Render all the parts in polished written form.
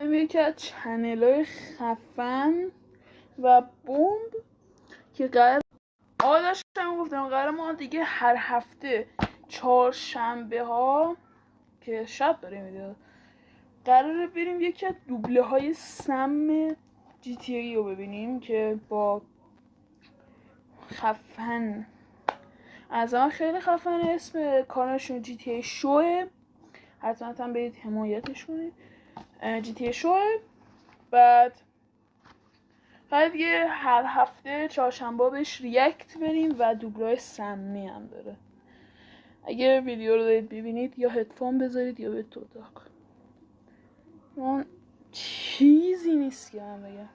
یکی از چنل‌های خفن و بمب که داشتم گفتم قرار ما دیگه هر هفته چهارشنبه ها که شب داریم میده قراره بریم یکی از دوبله های سم جی تی ای رو ببینیم که با خفن از آن خیلی خفنه. اسم کانالشون جی تی ای شوه، حتما برید حمایتش کنید. جی تی ای شوه. بعد دیگه هر هفته چهارشنبه بهش ریاکت بریم و دوبلای سمی هم داره. اگه ویدیو رو دارید ببینید یا هدفون بذارید یا به تو اتاق. اون چیزی نیست که من بگم.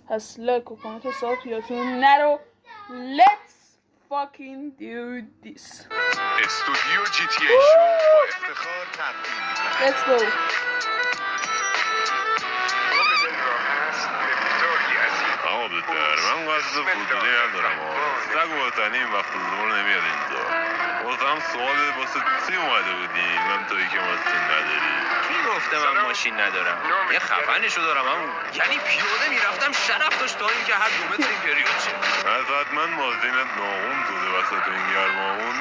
پس لایک و کامنت و ساب یادتون نرو. Let's fucking do this. استودیو جی تی ای شو با افتخار تقدیم می‌کند. Let's go. آقا بهتر من قصد فضولی ندارم. سگ وطنی این وقت زور نمیاد اینجا. واسه هم سوال واسه چی اومده بودی من تویی که ماشین نداری؟ کی گفته من ماشین ندارم؟ یه خفنشو دارم همون. یعنی پیاده میرفتم شرف داشت تا اینکه هر 2 متر این پریود شه. حتما ماشینت ناغون شده وسط این گرمامون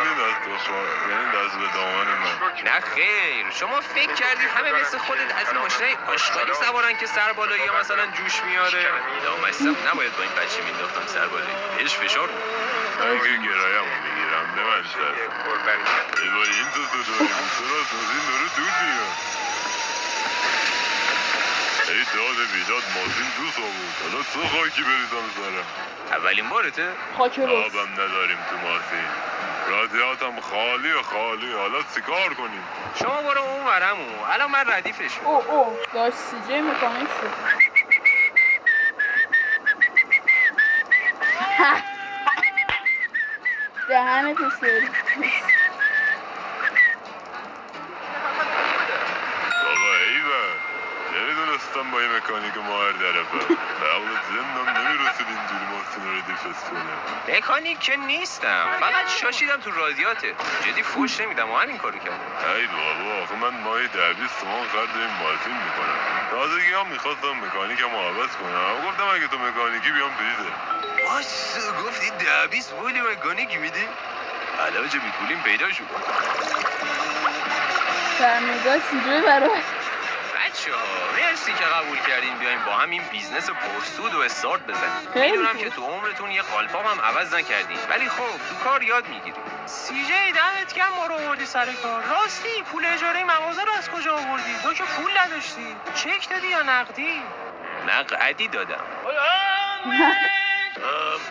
یعنی دست به دامن من. نه خیر، شما فکر کردی همه مثل خودت از این ماشینای آشغالی سوارن که سر بالایی مثلا جوش میاره؟ لامصب نباید با این بچه مینداختم سر بالایی. بهش فشار بود. من که گرایمو میگیرم به من شد. ایوای این تو داریم چرا ماشین داره دود میاد. ای داد بیداد ماشین دوست آمود. حالا تو خاکی بریزم سرم. اولین بارته؟ خاک روز. آبم نداریم تو ماشین. رادیاتم خالی. حالا چیکار کنیم؟ شما برو اون ورمو. الان من ردیفش. اوه داشت سی جی مکانیک شد. دهنتو سرویس. بابا ایول نمیدونستم با یه مکانیک ماهر طرفه. عقل زندم نمیرسید اینجوری ماشین رو ردیفش کنه. مکانیک که نیستم، فقط شاشیدم تو رادیاته. جدی فوش نمیدم و همین کارو کردم. ای بابا آخه من ماهی 10-20 تومن خرج این ماشین میکنم. تازگی هم میخواستم مکانیکم رو عوض کنم. گفتم اگه تو مکانیکی بیام بیزه. واسه گفتی 10-20 پولی مکانیک میدی؟ علاج میپولیم پیدا شد. سرمایه‌گاه سیجوی برای بچه ها مرسی که قبول کردین بیایم با هم این بیزنس پرسود و استارت بزنیم. خیلی میدونم خوب. که تو عمرتون یه قالپام هم عوض نکردین، ولی خب تو کار یاد میگیری. سی جی دمت گرم ما رو آوردی سر کار. راستی پول اجاره مغازه رو از کجا آوردی؟ تو که پول نداشتی. چک دادی یا نقدی؟ نقدی دادم.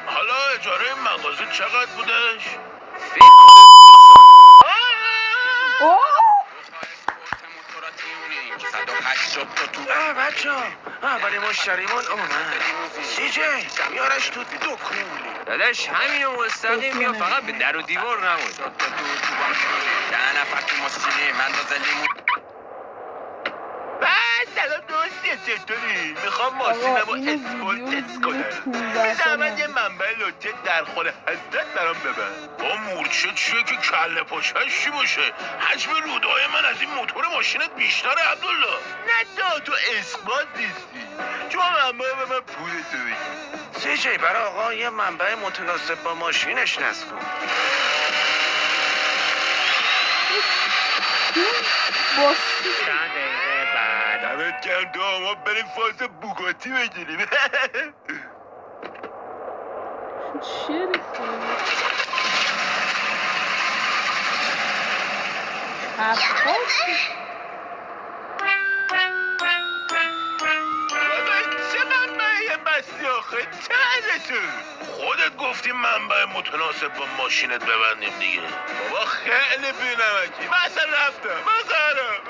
حالا اجاره مغازه چقدر بودش؟ فکر اوه 180 تا تو. بچه اولی مشتریمون اومد. سی جی بیارش تو دکون. داداش همینو مستقیم بیا، فقط به در و دیوار نمون. 10 نفر تو ماشینی من لیمون. سلام دوستی چطوری؟ میخوام ماشینمو اسپورتس کنم. زحمت یه منبع لوته در خور حضرت برام ببر. با مورچه چیه که کله پاچش چی باشه؟ حجم رودهای من از این موتور ماشینت بیشتره عبدالله. نه تو اثبات نیستی. شما منبع به من پولتو بگی. سی جی برای آقا یه منبع متناسب با ماشینش نصب کن. چند دقیقه بعد دمت گرم ما بریم فاز بوگاتی بگیریم. چیه ریخته؟ چه منبعی بستی آخه؟ چقدرشون؟ خودت گفتی منبع متناسب با ماشینت ببندیم دیگه. بابا خیلی بینمکی. من اصلا رفتم. من قرارم.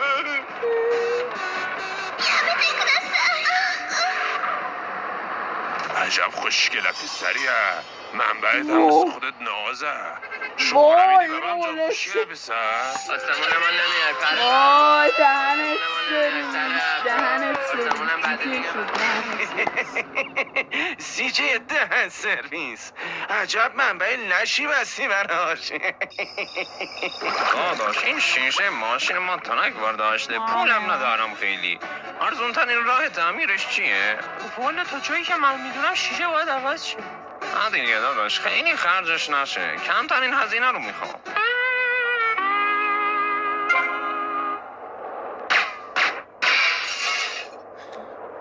عجب خوشگلتی سریع. منبعت هم مثل خودت نازه. شما نمیدی ببم جان خوشگله بسر. آسمان من نمیاد. وای دهنت سرویس. آسمونم بده دیگه. سیجه دهن سرویس عجب منبع لشی بستی براش. داداش این شیشه ماشین ما تنک برداشته، پولم ندارم خیلی. ارزون ترین راه تعمیرش چیه؟ والا تا جایی که من میدونم شیشه باید عوض شه. نه دیگه داداش خیلی خرجش نشه، کمترین هزینه رو میخوام.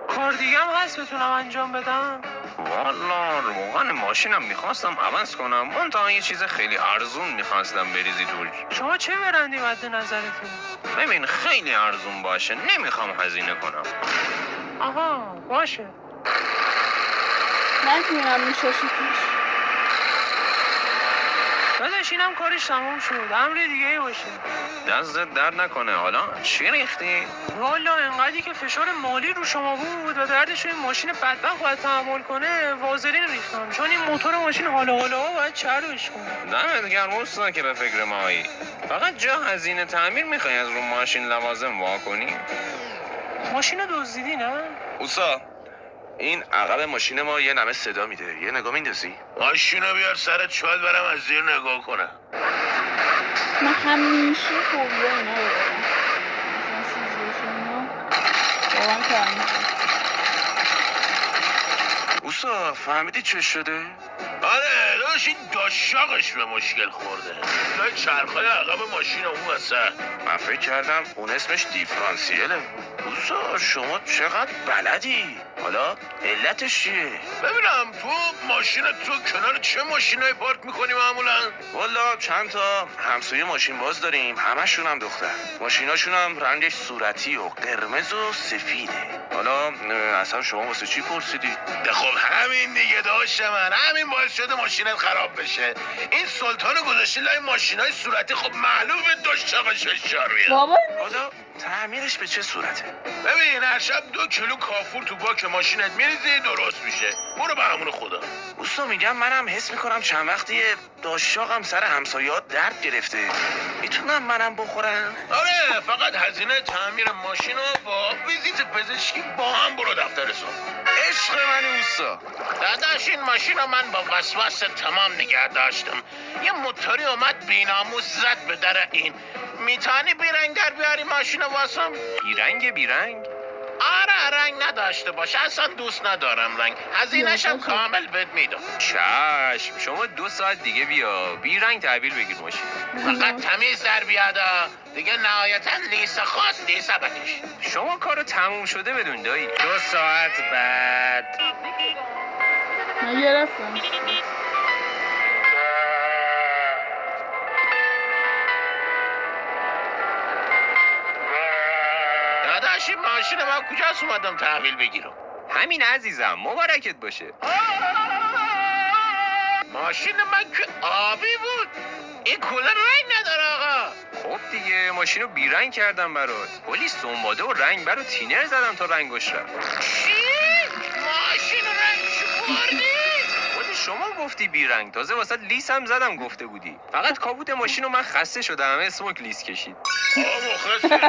کار دیگه هم هست بتونم انجام بدم؟ والا روغن ماشینم میخواستم عوض کنم، منتها یه چیز خیلی ارزون میخواستم بریزی توش. شما چه برندی مد نظرتون؟ ببین خیلی ارزون باشه، نمیخوام هزینه کنم. آها باشه. نمیدونم میشه توش. داداش اینم کارش تموم شد، امر دیگه ای باشه. دستت درد نکنه. حالا چی ریختی؟ والا انقدری که فشار مالی رو شما بود و دردش این ماشین بدبخت باید تحمل کنه، وازلین ریختم، چون این موتور ماشین حالا باید چربش کنه. دمت گرم اوستا که به فکر مایی. فقط جا هزینه تعمیر میخوای از رو ماشین لوازم وا کنی؟ ماشین رو دزدیدی نه؟ اوستا این عقب ماشین ما یه نمه صدا میده، یه نگاه میندازی؟ ماشینو بیار سرت شاید برم از زیر نگاه کنم. من همیشه خوبیه اینا رو دارم. مثلا سیزوش اینا واقعا کار اوستا فهمیدی چه شده؟ آره داشت این داشاقش به مشکل خورده. لای چرخای عقب ماشین اون وسط. من فکر کردم اون اسمش دیفرانسیله. اوستا شما چقدر بلدی؟ حالا علتش چیه؟ ببینم تو ماشین تو کنار چه ماشینایی پارک میکنی معمولا؟ والا چند تا همسایه ماشین باز داریم، همشون هم دختر. ماشیناشون هم رنگش صورتی و قرمز و سفیده. حالا اصلا شما واسه چی پرسیدی؟ خب همین دیگه داشت من، همین باعث شده ماشینت خراب بشه. این سلطانو گذاشتی لای ماشینای صورتی، خب معلومه داشتاقش فشار میاد. بابا حالا تعمیرش به چه صورته؟ ببین هر شب 2 کیلو کافور تو باک ماشینت میریزی درست میشه. برو به امون خدا. اوستا میگم منم حس میکنم چند وقتیه داشاقم سر همسایه‌ها درد گرفته. میتونم منم بخورم؟ آره فقط هزینه تعمیر ماشینو با ویزیت پزشکی با هم برو دفترشون. عشق من اوستا. داداش این ماشینو من با وسواس تمام نگه داشتم. یه موتوری اومد بیناموس زد به در این. میتونی بیرنگ در بیاری ماشینو واسم؟ بیرنگ؟ آره رنگ نداشته باشه، اصلا دوست ندارم رنگ. هزینه‌شم کامل بهت میدم. چشم شما 2 ساعت دیگه بیا بیرنگ تحویل بگیر ماشین. فقط تمیز در بیادا دیگه، نهایتا لیسه خواست لیسه بکش. شما کارو تموم شده بدون دایی. 2 ساعت بعد من گرفتم. داداش این ماشین من کجاست اومدم تحویل بگیرم؟ همین عزیزم مبارکت باشه. ماشین من که آبی بود. این کولر رنگ نداره آقا. خب دیگه ماشینو بیرنگ کردم برات، کلی سنباده و رنگ برات تینر زدم تا رنگش رفت. چی؟ ماشین رنگ خوردی؟ خود شما گفتی بیرنگ، تازه واسه لیس هم زدم گفته بودی. فقط کاپوت ماشینو من خسته شدم اسموک لیس کشید. مخلصی.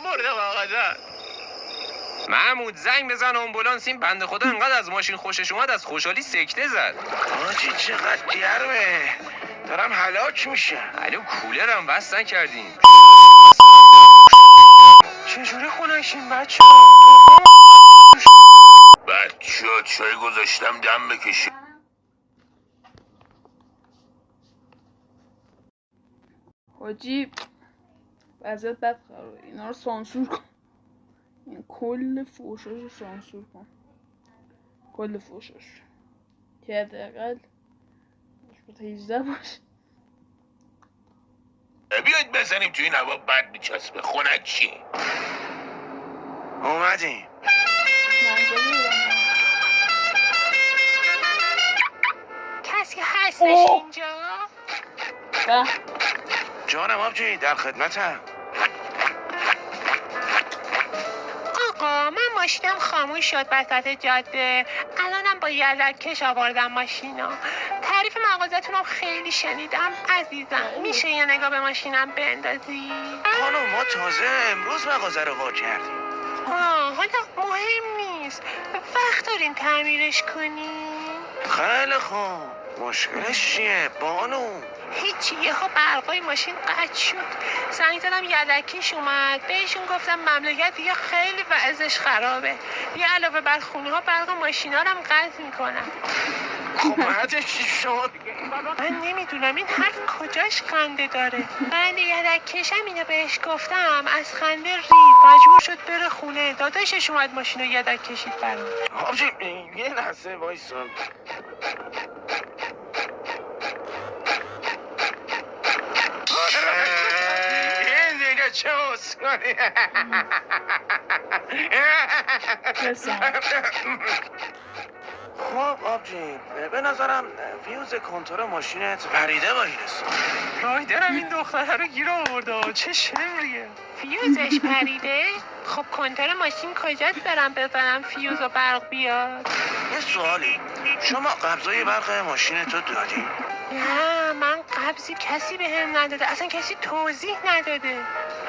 مردم آقا جان. محمود زنگ بزن آمبولانس، این بنده خدا انقدر از ماشین خوشش اومد از خوشحالی سکته زد. آجی چقدر گرمه، دارم هلاک میشه. الو کولرم بس نکردیم. چجوری خونشین بچه؟ بچه چای گذاشتم دم بکشی. حاجی وضعیت بد قراره، اینا رو سانسور کن. این کل فوشاش رو سانسور کن، کل فوشاش که حداقل نسبت 18 باشه. بیاید بزنیم توی این هوا بد میچسبه. خونک چی؟ اومدیم. کسی هستش اینجا؟ جانم آبجی در خدمتم. آقا من ماشینم خاموش شد وسط جاده، الانم با یدکش آوردم ماشینو. تعریف مغازتون رو خیلی شنیدم عزیزم. میشه یه نگاه به ماشینم بندازی؟ خانم ما تازه امروز مغازه رو وا کردیم. حالا مهم نیست. وقت دارین تعمیرش کنین؟ خیلی خوب. مشکلش چیه بانو؟ هیچی، یهو برقای ماشین قطع شد. زنگ زدم یدکیش اومد. بهشون گفتم مملکت دیگه خیلی وضعش خرابه. یه علاوه بر خونه ها برق ماشینا رو هم قطع میکنم. خب بعدش چی شد؟ من نمیدونم این حرف کجاش خنده داره. من یدکیشم اینو بهش گفتم از خنده رید. مجبور شد بره خونه. داداشش اومد ماشین رو یدک کشید برام. آبجی یه لحظه وایسا. این دیگه چه اسکاری؟ خب آبجی به نظرم فیوز کنتور ماشینت پریده با این حساب. رایدرم این دختره رو گیر آورده. چه شمریه. فیوزش پریده؟ خب کنتور ماشین کجاست برم بزنم فیوز و برق بیاد؟ یه سوالی شما قبضای برق ماشینتو دادی؟ نه من قبضی کسی به هم نداده. اصلا کسی توضیح نداده.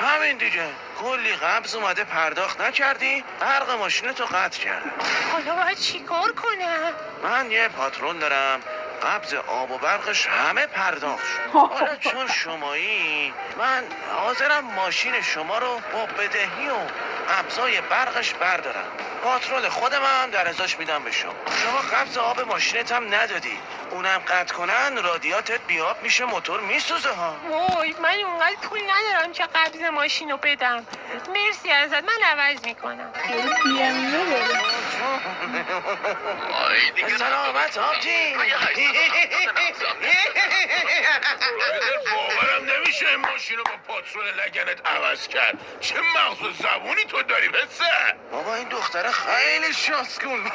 همین دیگه کلی قبض اومده پرداخت نکردی برق ماشینتو قطع کرده. حالا باید چیکار کنم؟ من یه پاترون دارم قبض آب و برقش همه پرداخت شد. حالا چون شمایی من حاضرم ماشین شما رو با بدهی و قبضای برقش بردارم. پاترول خودم هم در ازاش میدم به شما. شما قبض آب ماشینت هم ندادی. اونم قطع کنن رادیاتت بیاب میشه موتور میسوزه ها. وای من اونقدر پول ندارم که قبض ماشین رو بدم. مرسی ازت من عوض میکنم. سلامت آبجی. باورم نمیشه این ماشین رو با پاترول لگنت عوض کرد. چه مغز و زبونی تو داری پسر؟ بابا این دختره خیلی شاسکون بود.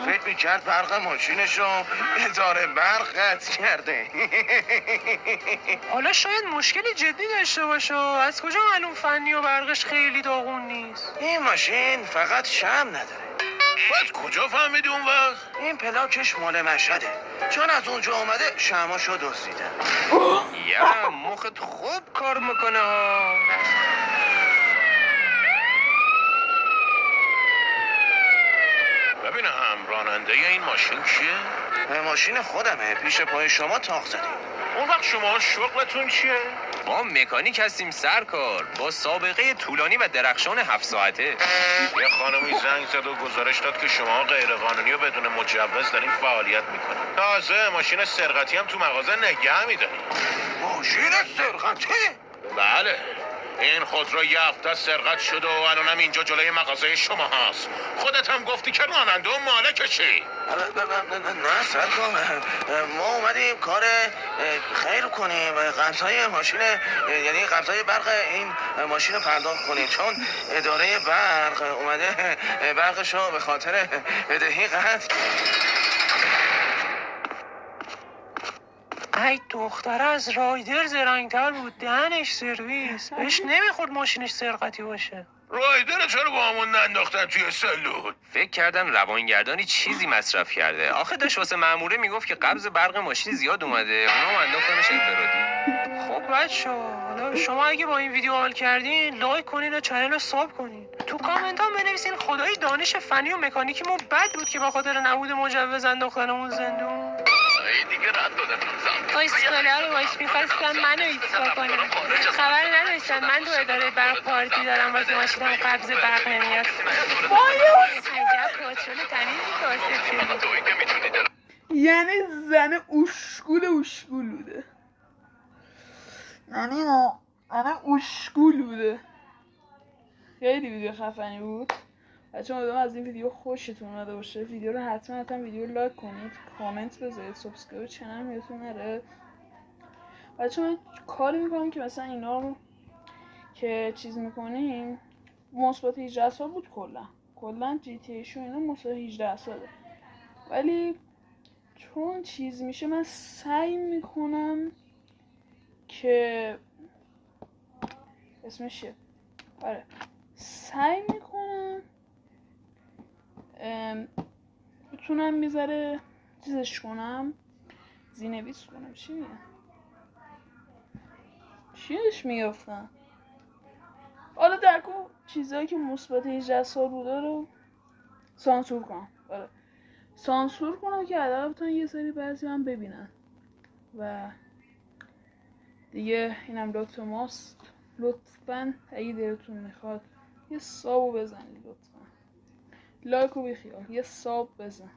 فکر میکرد برق ماشینشو اداره برق قطع کرده. حالا شاید مشکلی جدی داشته باشه. از کجا معلوم فنی و برقش خیلی داغون نیست؟ این ماشین فقط شم نداره. باید کجا فهمیدی اون وقت؟ این پلاکش مال مشهده چون از اونجا اومده شماشو دزدیدن. یا مخت خوب کار میکنه ها. ببینم راننده این ماشین کیه؟ ماشین خودمه پیش پای شما تاق زدیم. اون وقت شما شغلتون چیه؟ ما مکانیک هستیم سرکار با سابقه طولانی و درخشان 7 ساعته. یه خانمی زنگ زد و گزارش داد که شما غیر قانونی و بدون مجوز دارین فعالیت میکنین. تازه ماشین سرقتی هم تو مغازه نگه میدارین. ماشین سرقتی؟ بله این خودرو یه هفته سرقت شده و الانم اینجا جلوی مغازه شما هست. خودت هم گفتی که راننده و مالکشی. نه سرکار ما اومدیم کار خیر کنیم قبضای ماشین یعنی قبضای برق این ماشین رو پرداخت کنیم چون اداره برق اومده برقشو به خاطر بدهی قطع. ای دختره از رایدر زرنگتر بود. دهنش سرویس. بهش نمیخورد ماشینش سرقتی باشه. رایدر چرا با همون ننداختن توی سلول؟ فکر کردن روانگردانی چیزی مصرف کرده. آخه داشت واسه ماموره میگفت که قبض برق ماشین زیاد اومده. اونا انداختنش انفرادی. خب بچه حالا شما اگه با این ویدیو حال کردین لایک کنین و چنل رو ساب کنین. تو کامنت ها بنویسین خدای دانش فنی و مکانیکیمون بد بود که به خاطر نبود مجوز انداختنمون زندون. دیگه رد دادم ایستگاه رو باش میخواستم منو ایستگاه کنم. خبر نداشتم من تو اداره برق پارتی دارم واسه ماشینم قبض برق نمیاد. عجب پاترول تمیزی کاسب شدی. یعنی زن اشکول بوده. یعنی اشکول بوده. خیلی ویدیو خفنی بود. بچه امیدوارم از این ویدیو خوشتون اومده باشه. ویدیو رو حتما ویدیو رو لایک کنید، کامنت بذارید، سابسکرایب چنل یادتون نره. بچه من کاری میکنم که مثلا اینا رو که چیز میکنیم مثبت 18 سال بود. کلا جی تی ایشون اینا مثبت 18 ساله، ولی چون چیز میشه من سعی میکنم که اسمش چیه؟ آره سعی میکنم بتونم میذاره چیزش کنم زینویس کنم. چی میگه؟ چیش میگفتم؟ حالا درکو چیزایی که مثبت 18 سال بوده رو سانسور کنم. آره سانسور کنم که حداقل بتونن یه سری بعضی هم ببینن. و دیگه اینم لطف ماست. لطفاً اگه دلتون میخواد یه سابو بزنید، لطفاً لایک و بیخیال یه ساب بزن.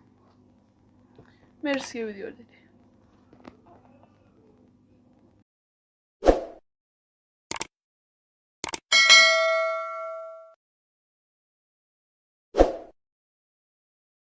مرسی که ویدیو دیدی.